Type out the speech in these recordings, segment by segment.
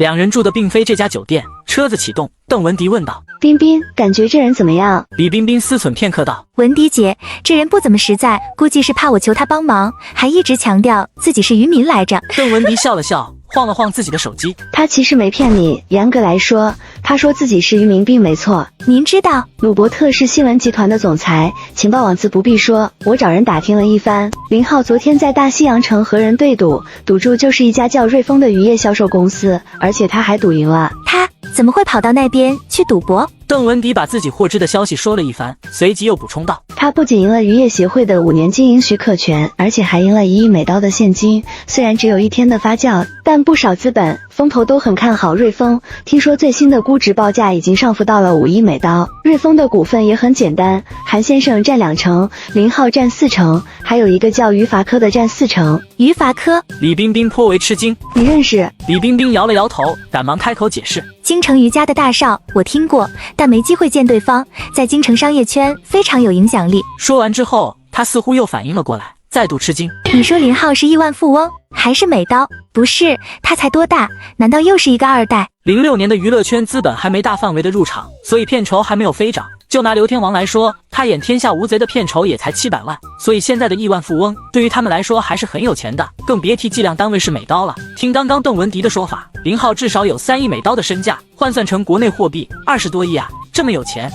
两人住的并非这家酒店。车子启动，邓文迪问道：彬彬，感觉这人怎么样？李彬彬思忖片刻道：文迪姐，这人不怎么实在，估计是怕我求他帮忙，还一直强调自己是渔民来着。邓文迪笑了笑，晃了晃自己的手机。他其实没骗你，严格来说，他说自己是渔民并没错。您知道，鲁伯特是新闻集团的总裁，情报网自不必说，我找人打听了一番，林浩昨天在大西洋城和人对赌，赌注就是一家叫瑞丰的渔业销售公司，而且他还赌赢了。他怎么会跑到那边去赌博？邓文迪把自己获知的消息说了一番，随即又补充道：他不仅赢了渔业协会的5年经营许可权，而且还赢了1亿美刀的现金。虽然只有1天的发酵，但不少资本风投都很看好瑞丰。听说最新的估值报价已经上浮到了5亿美刀。瑞丰的股份也很简单，韩先生占2成，林浩占4成，还有一个叫于伐科的占4成。于伐科？李彬彬颇为吃惊。你认识？李彬彬摇了摇头，赶忙开口解释：京城于家的大少我听过，但没机会见对方，在京城商业圈非常有影响力。说完之后，他似乎又反应了过来，再度吃惊。你说林浩是亿万富翁，还是美刀？不是，他才多大？难道又是一个2代？06年的娱乐圈资本还没大范围的入场，所以片酬还没有飞涨。就拿刘天王来说，他演《天下无贼》的片酬也才700万，所以现在的亿万富翁对于他们来说还是很有钱的，更别提计量单位是美刀了。听刚刚邓文迪的说法，林浩至少有3亿美刀的身价，换算成国内货币20多亿啊，这么有钱。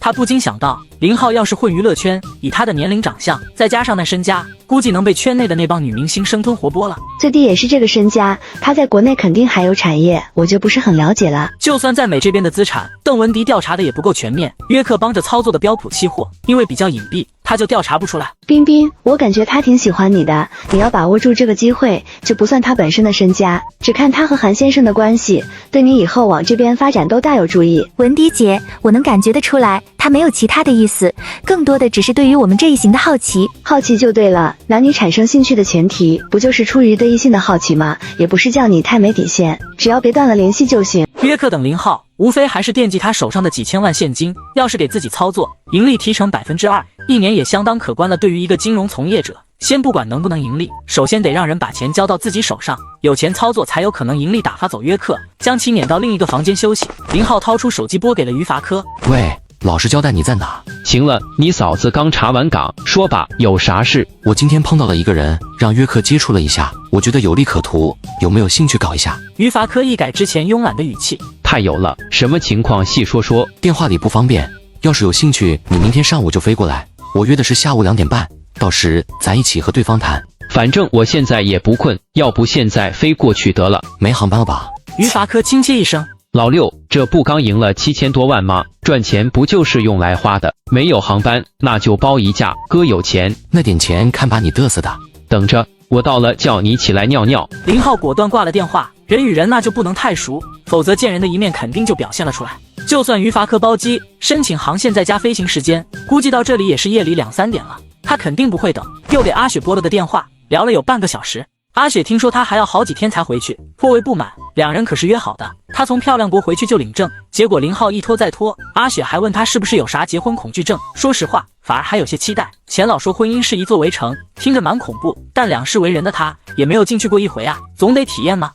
他不禁想到，林浩要是混娱乐圈，以他的年龄长相，再加上那身家，估计能被圈内的那帮女明星生吞活剥了。最低也是这个身家，他在国内肯定还有产业，我就不是很了解了。就算在美这边的资产，邓文迪调查的也不够全面。约克帮着操作的标普期货，因为比较隐蔽，他就调查不出来。彬彬，我感觉他挺喜欢你的，你要把握住这个机会，就不算他本身的身家，只看他和韩先生的关系，对你以后往这边发展都大有助益。文迪姐，我能感觉得出来，他没有其他的意思，更多的只是对于我们这一行的好奇。好奇就对了，男女产生兴趣的前提，不就是出于对异性的好奇吗？也不是叫你太没底线，只要别断了联系就行。约克等林浩无非还是惦记他手上的几千万现金，要是给自己操作，盈利提成2%，一年也相当可观了。对于一个金融从业者，先不管能不能盈利，首先得让人把钱交到自己手上，有钱操作才有可能盈利。打发走约克，将其撵到另一个房间休息。林浩掏出手机拨给了于伐科：喂，老实交代你在哪？行了，你嫂子刚查完岗，说吧，有啥事？我今天碰到了一个人，让约克接触了一下，我觉得有利可图，有没有兴趣搞一下？于伐科一改之前慵懒的语气：太有了，什么情况？细说说。电话里不方便，要是有兴趣，你明天上午就飞过来，我约的是下午2点半，到时咱一起和对方谈。反正我现在也不困，要不现在飞过去得了。没航班了吧？于伐科轻切一声：老六，这不刚赢了7000多万吗？赚钱不就是用来花的？没有航班，那就包一架，哥有钱。那点钱看把你嘚瑟的。等着，我到了叫你起来尿尿。林浩果断挂了电话。人与人那就不能太熟，否则见人的一面肯定就表现了出来。就算于伐科包机申请航线再加飞行时间，估计到这里也是夜里2、3点了，他肯定不会等。又给阿雪拨了个电话，聊了有半个小时。阿雪听说他还要好几天才回去，颇为不满。两人可是约好的，他从漂亮国回去就领证，结果林浩一拖再拖。阿雪还问他是不是有啥结婚恐惧症，说实话反而还有些期待。钱老说婚姻是一座围城，听着蛮恐怖，但两世为人的他也没有进去过一回啊，总得体验嘛。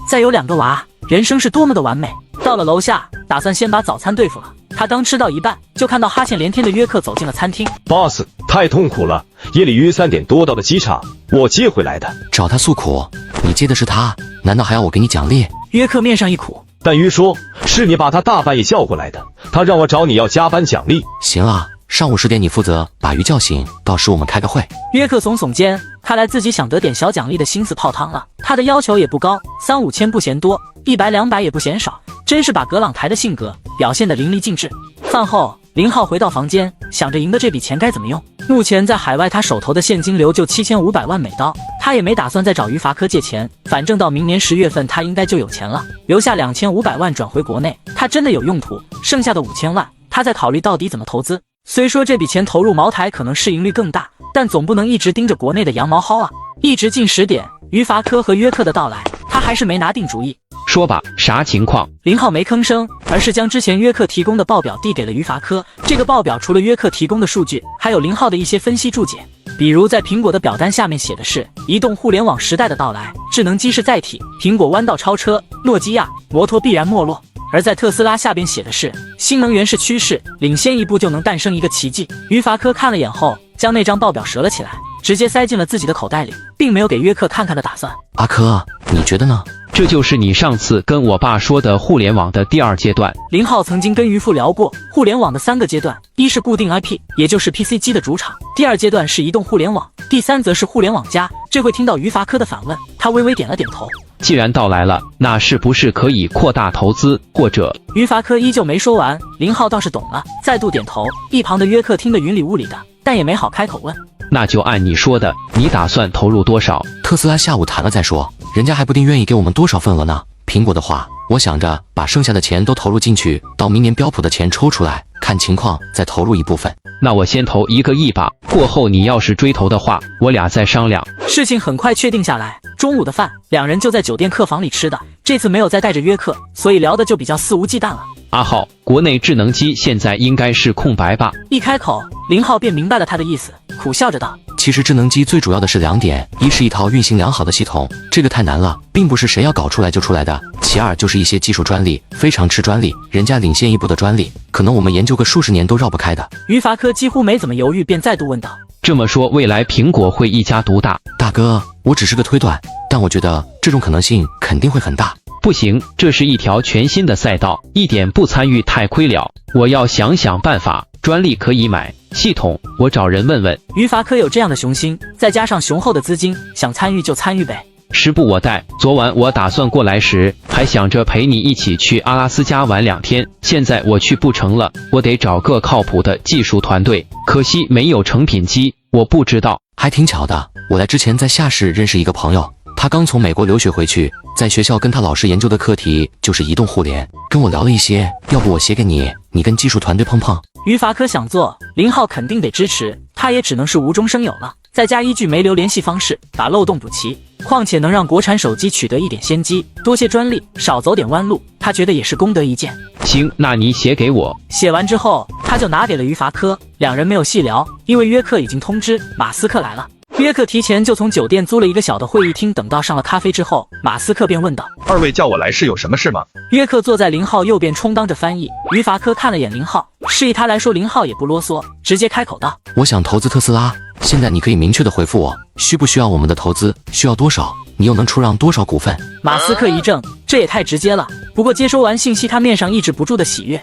再有2个娃，人生是多么的完美。到了楼下，打算先把早餐对付了。他刚吃到一半，就看到哈欠连天的约克走进了餐厅。boss， 太痛苦了，夜里约3点多到的机场，我接回来的。找他诉苦，你接的是他，难道还要我给你奖励？约克面上一苦，但约说是你把他大半夜叫过来的，他让我找你要加班奖励。行啊，上午10点你负责把鱼叫醒，到时我们开个会。约克耸耸肩，看来自己想得点小奖励的心思泡汤了。他的要求也不高，3、5千不嫌多，100、200也不嫌少，真是把葛朗台的性格表现得淋漓尽致。饭后，林浩回到房间，想着赢的这笔钱该怎么用。目前在海外，他手头的现金流就7500万美刀，他也没打算再找于伐科借钱，反正到明年10月份他应该就有钱了，留下2500万转回国内，他真的有用途。剩下的5000万，他在考虑到底怎么投资。虽说这笔钱投入茅台可能市盈率更大，但总不能一直盯着国内的羊毛薅啊。一直近10点，于伐科和约克的到来，他还是没拿定主意。说吧，啥情况？林浩没吭声，而是将之前约克提供的报表递给了于伐科。这个报表除了约克提供的数据，还有林浩的一些分析注解。比如在苹果的表单下面写的是移动互联网时代的到来，智能机是载体，苹果弯道超车，诺基亚、摩托必然没落。而在特斯拉下边写的是新能源是趋势，领先一步就能诞生一个奇迹。于法科看了眼后，将那张报表折了起来，直接塞进了自己的口袋里，并没有给约克看看的打算。阿珂，你觉得呢？这就是你上次跟我爸说的互联网的第二阶段。林浩曾经跟于父聊过互联网的3个阶段，一是固定 IP， 也就是 PC 机的主场；第二阶段是移动互联网；第三则是互联网加。这会听到于法科的反问，他微微点了点头。既然到来了，那是不是可以扩大投资，或者……于法科依旧没说完，林浩倒是懂了，再度点头。一旁的约克听得云里雾里的，但也没好开口问。那就按你说的，你打算投入多少？特斯拉下午谈了再说，人家还不定愿意给我们多少份额呢。苹果的话，我想着把剩下的钱都投入进去，到明年标普的钱抽出来，看情况再投入一部分。那我先投1个亿吧，过后你要是追投的话，我俩再商量。事情很快确定下来，中午的饭两人就在酒店客房里吃的，这次没有再带着约克，所以聊的就比较肆无忌惮了。阿浩，国内智能机现在应该是空白吧？一开口，林浩便明白了他的意思，苦笑着道：其实智能机最主要的是2点，一是一套运行良好的系统，这个太难了，并不是谁要搞出来就出来的；其二就是一些技术专利，非常吃专利，人家领先一步的专利，可能我们研究个数十年都绕不开的。于法科几乎没怎么犹豫，便再度问道：这么说，未来苹果会一家独大？大哥，我只是个推断，但我觉得这种可能性肯定会很大。不行，这是一条全新的赛道，一点不参与太亏了。我要想想办法，专利可以买，系统我找人问问。于法科有这样的雄心，再加上雄厚的资金，想参与就参与呗。时不我待，昨晚我打算过来时，还想着陪你一起去阿拉斯加玩2天，现在我去不成了，我得找个靠谱的技术团队，可惜没有成品机，我不知道。还挺巧的，我来之前在夏市认识一个朋友，他刚从美国留学回去，在学校跟他老师研究的课题就是移动互联，跟我聊了一些，要不我写给你，你跟技术团队碰碰。于法科想做，林浩肯定得支持，他也只能是无中生有了，再加一句没留联系方式，把漏洞补齐。况且能让国产手机取得一点先机，多些专利，少走点弯路，他觉得也是功德一件。行，那你写给我。写完之后，他就拿给了于法科，两人没有细聊，因为约克已经通知马斯克来了。约克提前就从酒店租了一个小的会议厅，等到上了咖啡之后，马斯克便问道：二位叫我来是有什么事吗？约克坐在林浩右边充当着翻译，于法科看了眼林浩，示意他来说，林浩也不啰嗦，直接开口道：我想投资特斯拉，现在你可以明确的回复我，需不需要我们的投资，需要多少，你又能出让多少股份？马斯克一怔，这也太直接了。不过接收完信息，他面上抑制不住的喜悦。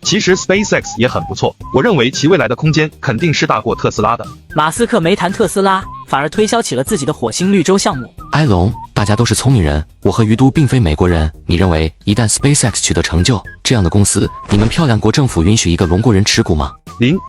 其实 SpaceX 也很不错，我认为其未来的空间肯定是大过特斯拉的。马斯克没谈特斯拉，反而推销起了自己的火星绿洲项目。埃隆，大家都是聪明人，我和于都并非美国人，你认为一旦 SpaceX 取得成就，这样的公司，你们漂亮国政府允许一个龙国人持股吗？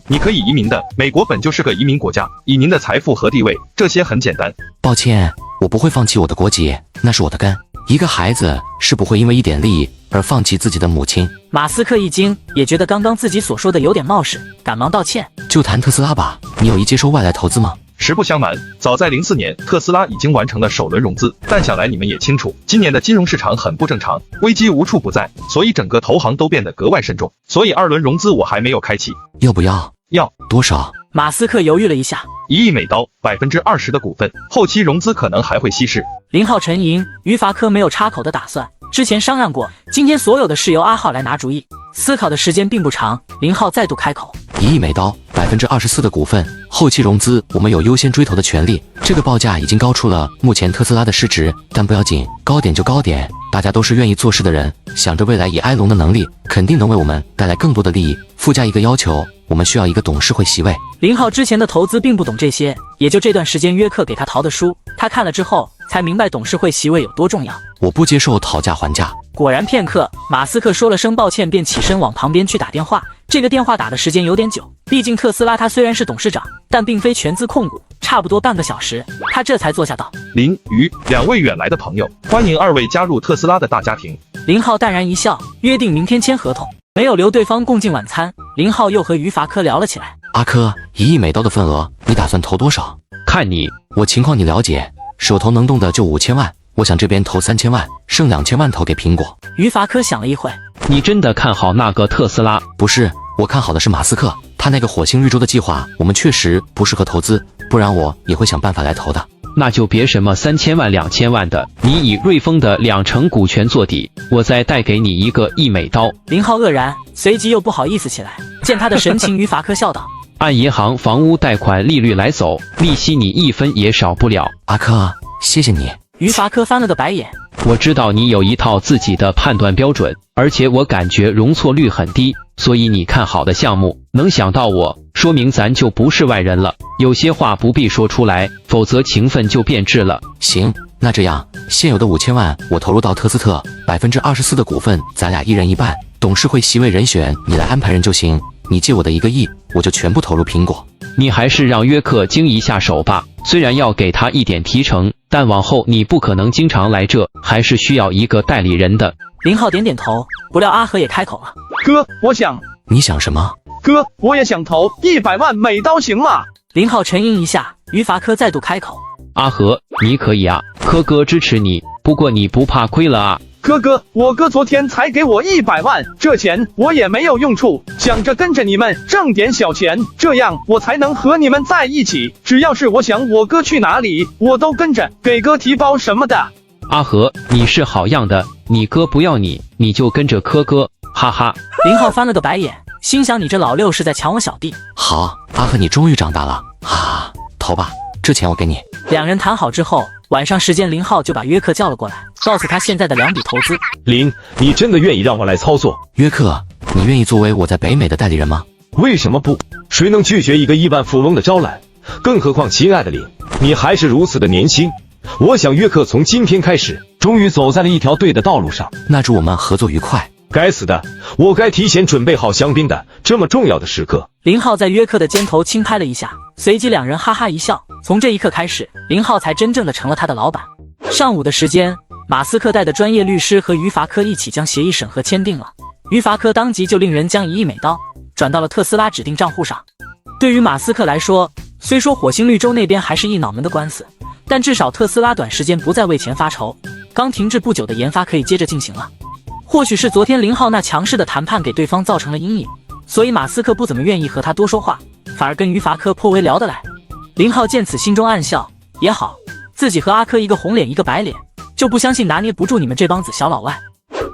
你可以移民的，美国本就是个移民国家，以您的财富和地位，这些很简单。抱歉，我不会放弃我的国籍，那是我的根。一个孩子是不会因为一点利益而放弃自己的母亲。马斯克一惊，也觉得刚刚自己所说的有点冒失，赶忙道歉。就谈特斯拉吧，你有意接收外来投资吗？实不相瞒，早在04年，特斯拉已经完成了首轮融资，但想来你们也清楚，今年的金融市场很不正常，危机无处不在，所以整个投行都变得格外慎重，所以2轮融资我还没有开启。要不要？要。多少？马斯克犹豫了一下，1亿美刀，20%的股份，后期融资可能还会稀释。林浩沉吟，于法科没有插口的打算，之前商量过，今天所有的事由阿浩来拿主意。思考的时间并不长，林浩再度开口：1亿美刀，24%的股份，后期融资我们有优先追投的权利。这个报价已经高出了目前特斯拉的市值，但不要紧，高点就高点，大家都是愿意做事的人，想着未来以埃隆的能力，肯定能为我们带来更多的利益。附加一个要求，我们需要一个董事会席位。林浩之前的投资并不懂这些，也就这段时间约克给他淘的书，他看了之后才明白董事会席位有多重要。我不接受讨价还价。果然片刻，马斯克说了声抱歉，便起身往旁边去打电话。这个电话打的时间有点久，毕竟特斯拉他虽然是董事长，但并非全资控股，差不多半个小时，他这才坐下道：于2位远来的朋友，欢迎2位加入特斯拉的大家庭。林浩淡然一笑，约定明天签合同。没有留对方共进晚餐，林浩又和于法科聊了起来。阿珂，1亿美刀的份额，你打算投多少？看你，我情况你了解，手头能动的就5000万，我想这边投3000万，剩2000万投给苹果。于法科想了一会，你真的看好那个特斯拉？不是，我看好的是马斯克，他那个火星绿洲的计划，我们确实不适合投资，不然我也会想办法来投的。那就别什么3000万、2000万的，你以瑞丰的2成股权做底，我再带给你一个1美刀。林浩愕然，随即又不好意思起来。见他的神情，于法科笑道：“按银行房屋贷款利率来走，利息你1分也少不了。”阿珂，谢谢你。于法科翻了个白眼。我知道你有一套自己的判断标准，而且我感觉容错率很低，所以你看好的项目能想到我，说明咱就不是外人了。有些话不必说出来，否则情分就变质了。行，那这样，现有的5000万我投入到特斯特，24%的股份咱俩1人1半，董事会席位人选你来安排人就行。你借我的1个亿，我就全部投入苹果。你还是让约克经一下手吧，虽然要给他一点提成，但往后你不可能经常来这，还是需要一个代理人的。林浩点点头，不料阿和也开口了：“哥，我想……你想什么？哥，我也想投100万美刀，行吗？”林浩沉吟一下，于法科再度开口：“阿和，你可以啊，科哥支持你，不过你不怕亏了啊？”哥，我哥昨天才给我100万，这钱我也没有用处，想着跟着你们挣点小钱，这样我才能和你们在一起。只要是我想我哥去哪里，我都跟着，给哥提包什么的。阿和，你是好样的，你哥不要你，你就跟着科哥，哈哈。林浩翻了个白眼，心想你这老六是在抢我小弟。好，阿和你终于长大了啊！投吧，这钱我给你。两人谈好之后，晚上时间，林浩就把约克叫了过来，告诉他现在的2笔投资。林，你真的愿意让我来操作？约克，你愿意作为我在北美的代理人吗？为什么不？谁能拒绝一个亿万富翁的招揽？更何况，亲爱的林，你还是如此的年轻。我想约克从今天开始，终于走在了一条对的道路上。那祝我们合作愉快。该死的，我该提前准备好香槟的，这么重要的时刻。林浩在约克的肩头轻拍了一下，随即两人哈哈一笑。从这一刻开始，林浩才真正的成了他的老板。上午的时间，马斯克带的专业律师和于法科一起将协议审核签订了。于法科当即就令人将1亿美刀转到了特斯拉指定账户上。对于马斯克来说，虽说火星绿洲那边还是一脑门的官司，但至少特斯拉短时间不再为钱发愁，刚停滞不久的研发可以接着进行了。或许是昨天林浩那强势的谈判给对方造成了阴影，所以马斯克不怎么愿意和他多说话，反而跟于法科颇为聊得来。林浩见此心中暗笑，也好，自己和阿珂一个红脸一个白脸，就不相信拿捏不住你们这帮子小老外。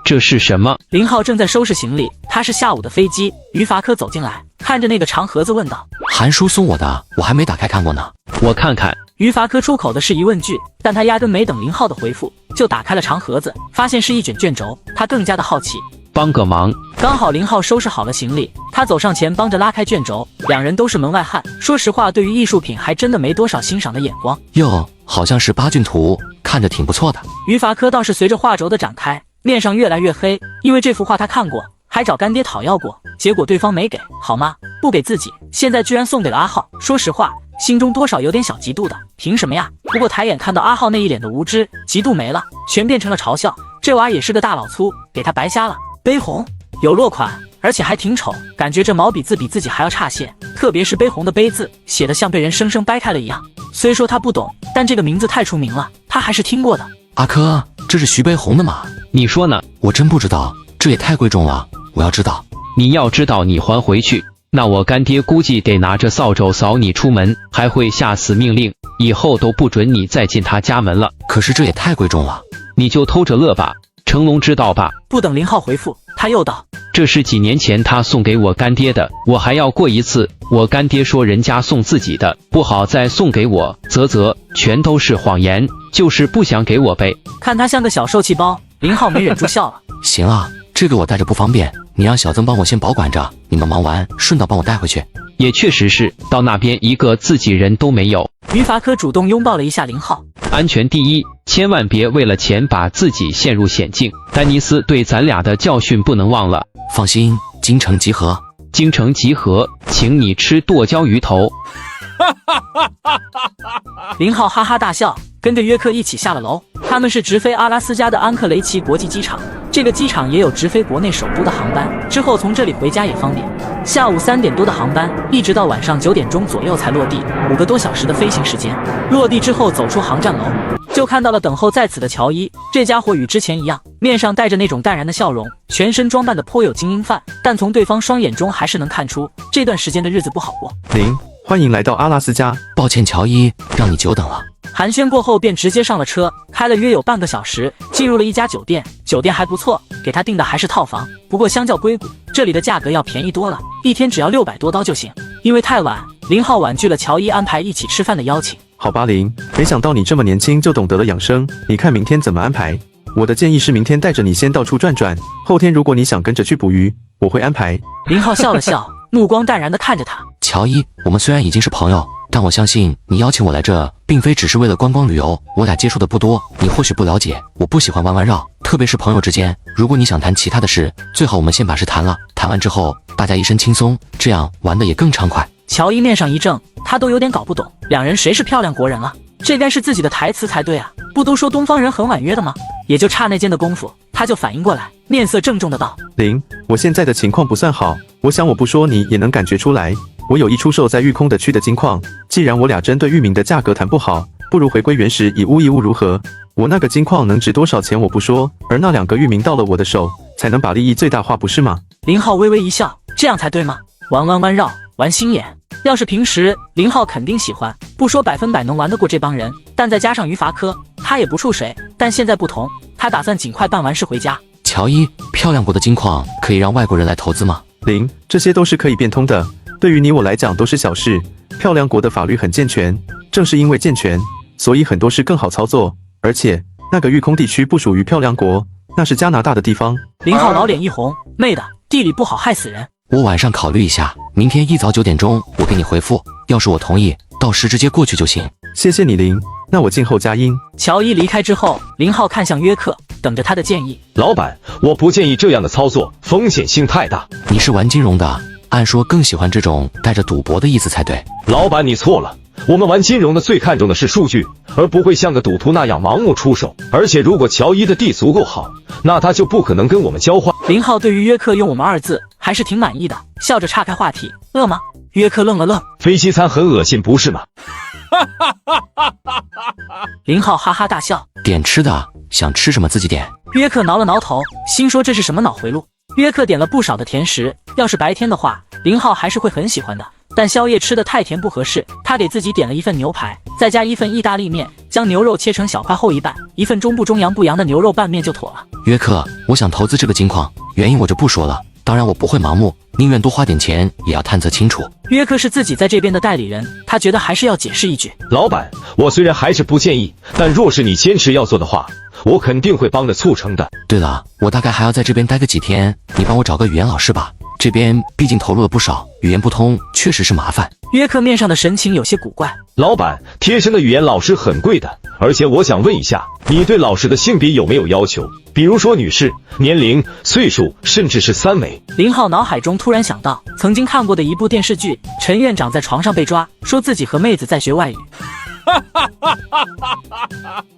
这是什么？林浩正在收拾行李，他是下午的飞机。于法科走进来，看着那个长盒子问道：“韩叔送我的，我还没打开看过呢。”我看看。于法科出口的是疑问句，但他压根没等林浩的回复，就打开了长盒子，发现是一卷卷轴，他更加的好奇。帮个忙。刚好林浩收拾好了行李，他走上前帮着拉开卷轴。两人都是门外汉，说实话，对于艺术品还真的没多少欣赏的眼光。哟，好像是8骏图，看着挺不错的。于法科倒是随着画轴的展开，面上越来越黑，因为这幅画他看过，还找干爹讨要过，结果对方没给，好吗？不给自己，现在居然送给了阿浩。说实话，心中多少有点小嫉妒的，凭什么呀？不过抬眼看到阿浩那一脸的无知，嫉妒没了，全变成了嘲笑。这娃也是个大老粗，给他白瞎了。杯红有落款，而且还挺丑，感觉这毛笔字比自己还要差些，特别是杯红的杯字，写得像被人生生掰开了一样。虽说他不懂，但这个名字太出名了，他还是听过的。阿珂，这是徐悲鸿的吗？你说呢？我真不知道，这也太贵重了，我要知道。你要知道，你还回去，那我干爹估计得拿着扫帚扫你出门，还会下死命令，以后都不准你再进他家门了。可是这也太贵重了，你就偷着乐吧。成龙知道吧？不等林浩回复，他又道：“这是几年前他送给我干爹的，我还要过一次。我干爹说人家送自己的不好再送给我，全都是谎言，就是不想给我呗。”看他像个小受气包，林浩没忍住笑了。行啊，这个我带着不方便，你让小曾帮我先保管着，你们忙完顺道帮我带回去。也确实是，到那边一个自己人都没有。于法科主动拥抱了一下林浩。安全第一，千万别为了钱把自己陷入险境。丹尼斯对咱俩的教训不能忘了。放心，京城集合。京城集合，请你吃剁椒鱼头。林浩哈哈大笑，跟着约克一起下了楼。他们是直飞阿拉斯加的安克雷奇国际机场，这个机场也有直飞国内首都的航班，之后从这里回家也方便。下午3点多的航班，一直到晚上9点钟左右才落地，5个多小时的飞行时间。落地之后走出航站楼，就就看到了等候在此的乔伊。这家伙与之前一样，面上带着那种淡然的笑容，全身装扮的颇有精英范，但从对方双眼中还是能看出这段时间的日子不好过。林，欢迎来到阿拉斯加。抱歉，乔伊，让你久等了。寒暄过后，便直接上了车，开了约有半个小时，进入了一家酒店。酒店还不错，给他订的还是套房，不过相较硅谷，这里的价格要便宜多了，一天只要600多刀就行。因为太晚，林浩婉拒了乔伊安排一起吃饭的邀请。好吧，林，没想到你这么年轻就懂得了养生，你看明天怎么安排？我的建议是明天带着你先到处转转，后天如果你想跟着去捕鱼，我会安排。林浩笑了笑，目光淡然地看着他。乔伊，我们虽然已经是朋友，但我相信你邀请我来这，并非只是为了观光旅游。我俩接触的不多，你或许不了解，我不喜欢弯弯绕，特别是朋友之间。如果你想谈其他的事，最好我们先把事谈了，谈完之后大家一身轻松，这样玩的也更畅快。乔伊面上一怔，他都有点搞不懂，两人谁是漂亮国人了？这该是自己的台词才对啊！不都说东方人很婉约的吗？也就刹那间的功夫，他就反应过来，面色郑重的道：林，我现在的情况不算好，我想我不说你也能感觉出来，我有意出售在玉空的区的金矿。既然我俩针对域名的价格谈不好，不如回归原始以物易物如何？我那个金矿能值多少钱我不说，而那2个域名到了我的手，才能把利益最大化，不是吗？林浩微微一笑，这样才对吗？玩弯弯绕，玩心眼。要是平时，林浩肯定喜欢，不说100%能玩得过这帮人，但再加上语法科，他也不怵谁。但现在不同，他打算尽快办完事回家。乔伊，漂亮国的金矿可以让外国人来投资吗？林，这些都是可以变通的，对于你我来讲都是小事。漂亮国的法律很健全，正是因为健全，所以很多事更好操作。而且那个玉空地区不属于漂亮国，那是加拿大的地方。林浩老脸一红，妹的，地理不好害死人。我晚上考虑一下，明天一早9点钟我给你回复，要是我同意，到时直接过去就行。谢谢你林，那我静候佳音。乔伊离开之后，林浩看向约克，等着他的建议。老板，我不建议这样的操作，风险性太大。你是玩金融的，按说更喜欢这种带着赌博的意思才对。老板，你错了。我们玩金融的最看重的是数据，而不会像个赌徒那样盲目出手。而且如果乔伊的地足够好，那他就不可能跟我们交换。林浩对于约克用我们2字还是挺满意的，笑着岔开话题。饿吗？约克愣了愣，飞机餐很恶心不是吗？林浩哈哈大笑，点吃的，想吃什么自己点。约克挠了挠头，心说这是什么脑回路。约克点了不少的甜食，要是白天的话，林浩还是会很喜欢的。但宵夜吃的太甜不合适，他给自己点了1份牛排，再加1份意大利面，将牛肉切成小块厚一半，1份中不中洋不洋的牛肉拌面就妥了。约克，我想投资这个金矿，原因我就不说了，当然我不会盲目，宁愿多花点钱也要探测清楚。约克是自己在这边的代理人，他觉得还是要解释一句。老板，我虽然还是不建议，但若是你坚持要做的话，我肯定会帮着促成的。对了，我大概还要在这边待个几天，你帮我找个语言老师吧，这边毕竟投入了不少，语言不通确实是麻烦。约克面上的神情有些古怪。老板，贴身的语言老师很贵的，而且我想问一下，你对老师的性别有没有要求？比如说女士、年龄、岁数，甚至是3维。林浩脑海中突然想到曾经看过的一部电视剧，陈院长在床上被抓，说自己和妹子在学外语。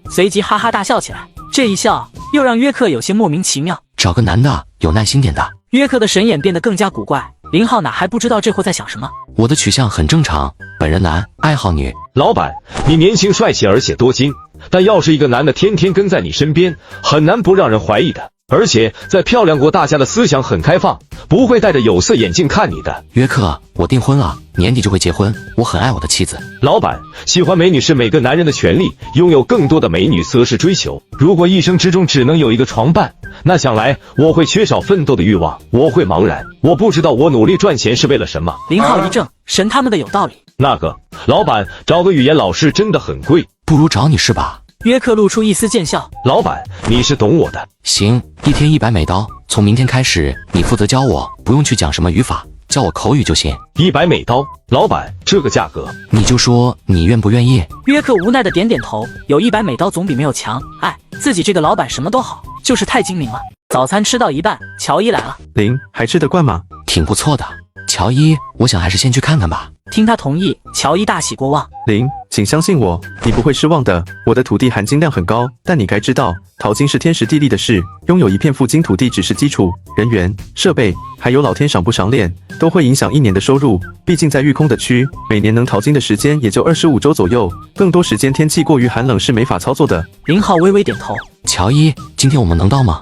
随即哈哈大笑起来，这一笑又让约克有些莫名其妙。找个男的，有耐心点的。约克的神眼变得更加古怪，林浩哪还不知道这货在想什么。我的取向很正常，本人男，爱好女。老板，你年轻帅气而且多金，但要是一个男的天天跟在你身边，很难不让人怀疑的。而且在漂亮国，大家的思想很开放，不会戴着有色眼镜看你的。约克，我订婚了，年底就会结婚，我很爱我的妻子。老板，喜欢美女是每个男人的权利，拥有更多的美女则是追求。如果一生之中只能有一个床伴，那想来我会缺少奋斗的欲望，我会茫然，我不知道我努力赚钱是为了什么。林浩一怔，神他们的有道理。那个老板，找个语言老师真的很贵，不如找你是吧？约克露出一丝贱笑。老板，你是懂我的。行，一天100美刀，从明天开始你负责教我，不用去讲什么语法，教我口语就行。100美刀，老板，这个价格你就说你愿不愿意？约克无奈的点点头，有100美刀总比没有强。哎，自己这个老板什么都好，就是太精明了。早餐吃到一半，乔伊来了。林，还吃得惯吗？挺不错的。乔伊，我想还是先去看看吧。听他同意，乔伊大喜过望。林，请相信我，你不会失望的。我的土地含金量很高，但你该知道，淘金是天时地利的事，拥有一片富金土地只是基础，人员、设备，还有老天赏不赏脸，都会影响一年的收入。毕竟在育空的区，每年能淘金的时间也就25周左右，更多时间天气过于寒冷是没法操作的。林浩微微点头。乔伊，今天我们能到吗？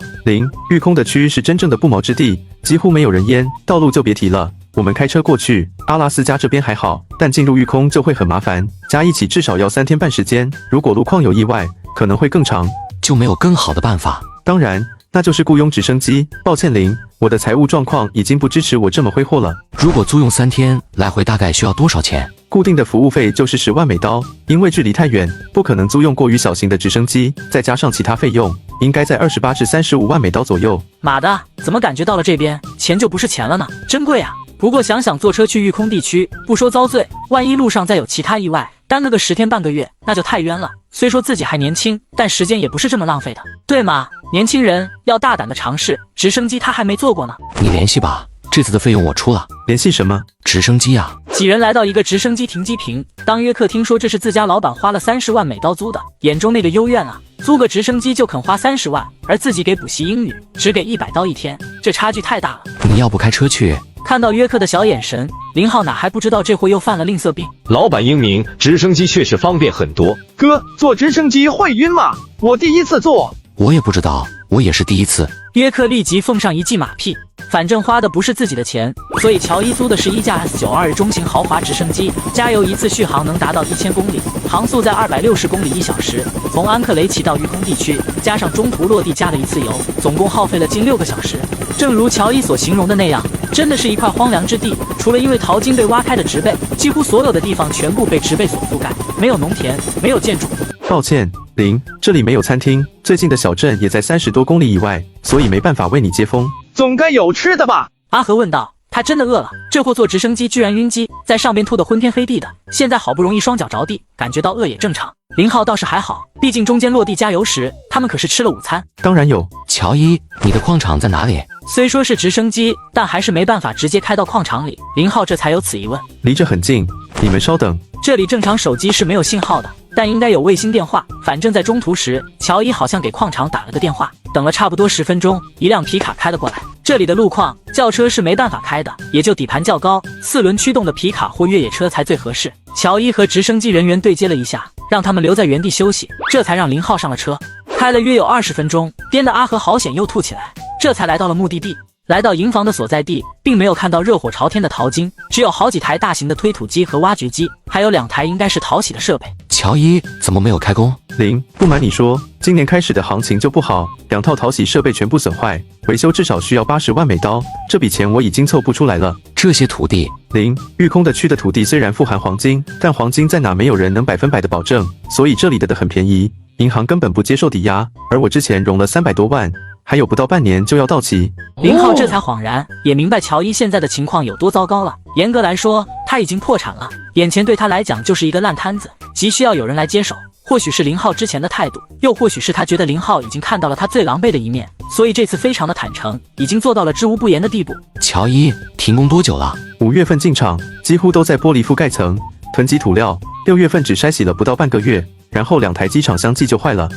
育空的区是真正的不毛之地，几乎没有人烟，道路就别提了。我们开车过去，阿拉斯加这边还好，但进入育空就会很麻烦，加一起至少要3天半时间。如果路况有意外，可能会更长。就没有更好的办法？当然，那就是雇佣直升机。抱歉我的财务状况已经不支持我这么挥霍了。如果租用3天，来回大概需要多少钱？固定的服务费就是10万美刀，因为距离太远，不可能租用过于小型的直升机，再加上其他费用，应该在28至35万美刀左右。妈的，怎么感觉到了这边钱就不是钱了呢？真贵啊！不过想想坐车去育空地区，不说遭罪，万一路上再有其他意外，耽搁个10天半个月，那就太冤了。虽说自己还年轻，但时间也不是这么浪费的，对吗？年轻人要大胆的尝试，直升机他还没坐过呢。你联系吧，这次的费用我出了。联系什么？直升机啊！几人来到一个直升机停机坪，当约克听说这是自家老板花了30万美刀租的，眼中那个幽怨啊！租个直升机就肯花30万，而自己给补习英语只给100刀一天，这差距太大了。你要不开车去？看到约克的小眼神，林浩哪还不知道这货又犯了吝啬病。老板英明，直升机确实方便很多。哥，坐直升机会晕吗？我第一次坐。我也不知道，我也是第一次。约克立即奉上一记马屁，反正花的不是自己的钱，所以乔伊租的是一架 S92 中型豪华直升机，加油一次续航能达到1000公里，航速在260公里1小时。从安克雷奇到育空地区，加上中途落地加了一次油，总共耗费了近6个小时。正如乔伊所形容的那样，真的是一块荒凉之地，除了因为淘金被挖开的植被，几乎所有的地方全部被植被所覆盖，没有农田，没有建筑。抱歉，这里没有餐厅，最近的小镇也在30多公里以外，所以没办法为你接风。总该有吃的吧？阿和问道。他真的饿了，这货坐直升机居然晕机，在上边吐得昏天黑地的，现在好不容易双脚着地，感觉到饿也正常。林浩倒是还好，毕竟中间落地加油时，他们可是吃了午餐。当然有。乔伊，你的矿场在哪里？虽说是直升机，但还是没办法直接开到矿场里。林浩这才有此一问。离着很近，你们稍等。这里正常手机是没有信号的，但应该有卫星电话。反正在中途时，乔伊好像给矿场打了个电话。等了差不多10分钟，一辆皮卡开了过来。这里的路况，轿车是没办法开的，也就底盘较高，4轮驱动的皮卡或越野车才最合适。乔伊和直升机人员对接了一下，让他们留在原地休息，这才让林浩上了车。开了约有20分钟，颠的阿和好险又吐起来，这才来到了目的地。来到营房的所在地，并没有看到热火朝天的淘金，只有好几台大型的推土机和挖掘机，还有2台应该是淘洗的设备。乔伊怎么没有开工？不瞒你说，今年开始的行情就不好，2套淘洗设备全部损坏，维修至少需要80万美刀，这笔钱我已经凑不出来了。这些土地，育空的区的土地虽然富含黄金，但黄金在哪没有人能100%的保证，所以这里的很便宜，银行根本不接受抵押，而我之前融了300多万。还有不到半年就要到期。林浩这才恍然，也明白乔伊现在的情况有多糟糕了。严格来说，他已经破产了，眼前对他来讲就是一个烂摊子，急需要有人来接手。或许是林浩之前的态度，又或许是他觉得林浩已经看到了他最狼狈的一面，所以这次非常的坦诚，已经做到了知无不言的地步。乔伊，停工多久了？5月份进场，几乎都在玻璃覆盖层囤积土料，6月份只筛洗了不到半个月。然后2台机场相继就坏了，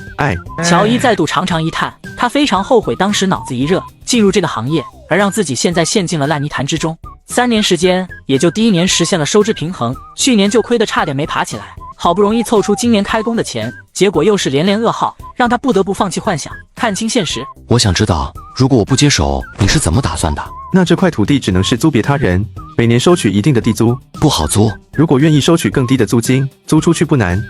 乔伊再度长长一叹，他非常后悔当时脑子一热进入这个行业，而让自己现在陷进了烂泥潭之中。3年时间，也就第1年实现了收支平衡，去年就亏得差点没爬起来，好不容易凑出今年开工的钱，结果又是连连噩耗，让他不得不放弃幻想，看清现实。我想知道，如果我不接手，你是怎么打算的？那这块土地只能是租别他人，每年收取一定的地租，不好租。如果愿意收取更低的租金，租出去不难。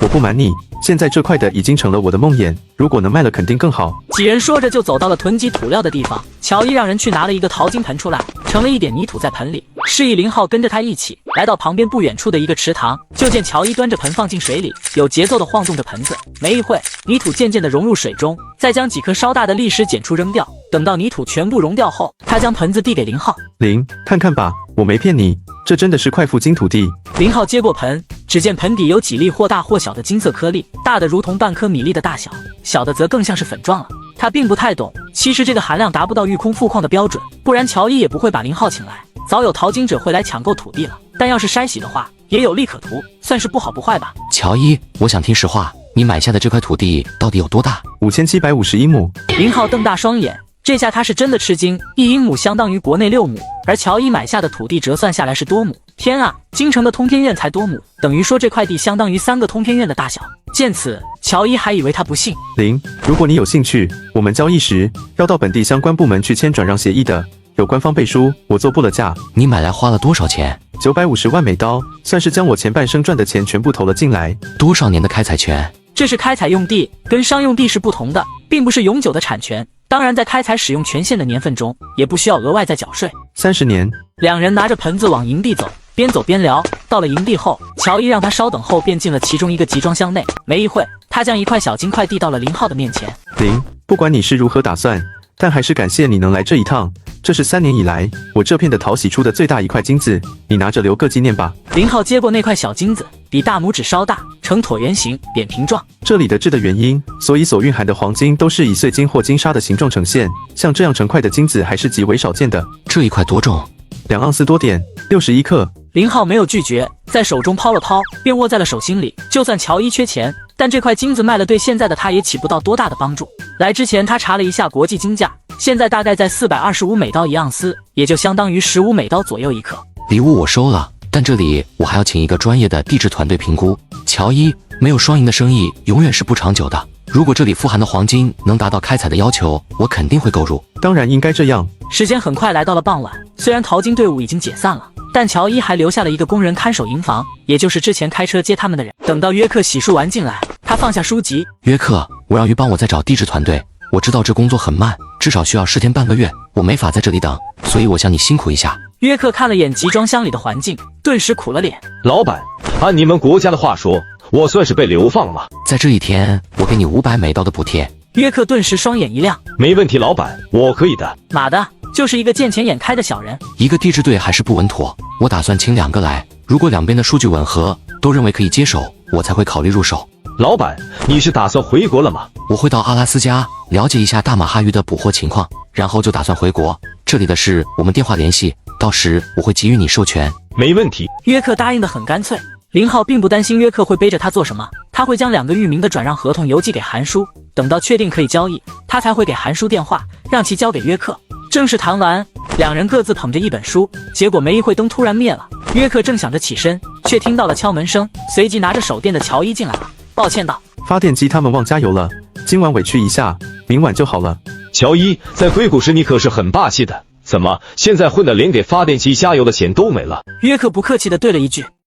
我不瞒你，现在这块的已经成了我的梦魇，如果能卖了肯定更好。几人说着就走到了囤积土料的地方，乔伊让人去拿了一个淘金盆出来，盛了一点泥土在盆里，示意林浩跟着他一起来到旁边不远处的一个池塘，就见乔伊端着盆放进水里，有节奏的晃动着盆子。没一会，泥土渐渐的融入水中，再将几颗稍大的砾石捡出扔掉。等到泥土全部融掉后，他将盆子递给林浩，看看吧，我没骗你，这真的是块富金土地。林浩接过盆，只见盆底有几粒或大或小的金色颗粒，大的如同半颗米粒的大小，小的则更像是粉状了。他并不太懂，其实这个含量达不到育空富矿的标准，不然乔伊也不会把林浩请来。早有淘金者会来抢购土地了，但要是筛洗的话，也有利可图，算是不好不坏吧。乔伊，我想听实话，你买下的这块土地到底有多大？ 5751亩。林浩瞪大双眼，这下他是真的吃惊，1英亩相当于国内6亩，而乔伊买下的土地折算下来是多亩。天啊，京城的通天院才多亩，等于说这块地相当于3个通天院的大小。见此，乔伊还以为他不信。林，如果你有兴趣，我们交易时要到本地相关部门去签转让协议的，有官方背书，我做不了价。你买来花了多少钱？950万美刀，算是将我前半生赚的钱全部投了进来。多少年的开采权？这是开采用地，跟商用地是不同的，并不是永久的产权。当然，在开采使用权限的年份中，也不需要额外再缴税。30年。两人拿着盆子往营地走，边走边聊。到了营地后，乔伊让他稍等后，便进了其中一个集装箱内。没一会，他将一块小金块递到了林浩的面前。林，不管你是如何打算，但还是感谢你能来这一趟。这是3年以来我这片的淘洗出的最大一块金子，你拿着留个纪念吧。林浩接过那块小金子，比大拇指稍大，呈椭圆形、扁平状。这里的质的原因，所以所蕴含的黄金都是以碎金或金沙的形状呈现。像这样成块的金子还是极为少见的。这一块多重？2盎司多点，61克。林浩没有拒绝，在手中抛了抛，便握在了手心里。就算乔伊缺钱，但这块金子卖了，对现在的他也起不到多大的帮助。来之前，他查了一下国际金价，现在大概在425美刀1盎司，也就相当于15美刀左右1克。礼物我收了，但这里我还要请一个专业的地质团队评估。乔伊，没有双赢的生意永远是不长久的。如果这里富含的黄金能达到开采的要求，我肯定会购入。当然应该这样。时间很快来到了傍晚，虽然淘金队伍已经解散了，但乔伊还留下了一个工人看守营房，也就是之前开车接他们的人。等到约克洗漱完进来，他放下书籍。约克，我让鱼帮我再找地质团队。我知道这工作很慢，至少需要10天半个月，我没法在这里等，所以我向你辛苦一下。约克看了眼集装箱里的环境，顿时苦了脸。老板，按你们国家的话说，我算是被流放了。在这一天，我给你500美刀的补贴。约克顿时双眼一亮。没问题，老板，我可以的。妈的，就是一个见钱眼开的小人。一个地质队还是不稳妥，我打算请2个来，如果两边的数据吻合，都认为可以接手，我才会考虑入手。老板，你是打算回国了吗？我会到阿拉斯加了解一下大马哈鱼的捕获情况，然后就打算回国。这里的事我们电话联系，到时我会给予你授权。没问题。约克答应得很干脆。林浩并不担心约克会背着他做什么，他会将2个域名的转让合同邮寄给韩叔，等到确定可以交易，他才会给韩叔电话，让其交给约克。正式谈完，两人各自捧着一本书，结果没一会灯突然灭了。约克正想着起身，却听到了敲门声，随即拿着手电的乔伊进来了，抱歉道：发电机他们忘加油了，今晚委屈一下，明晚就好了。乔伊，在硅谷时你可是很霸气的，怎么现在混得连给发电机加油的钱都没了？约克不客气地对了一句。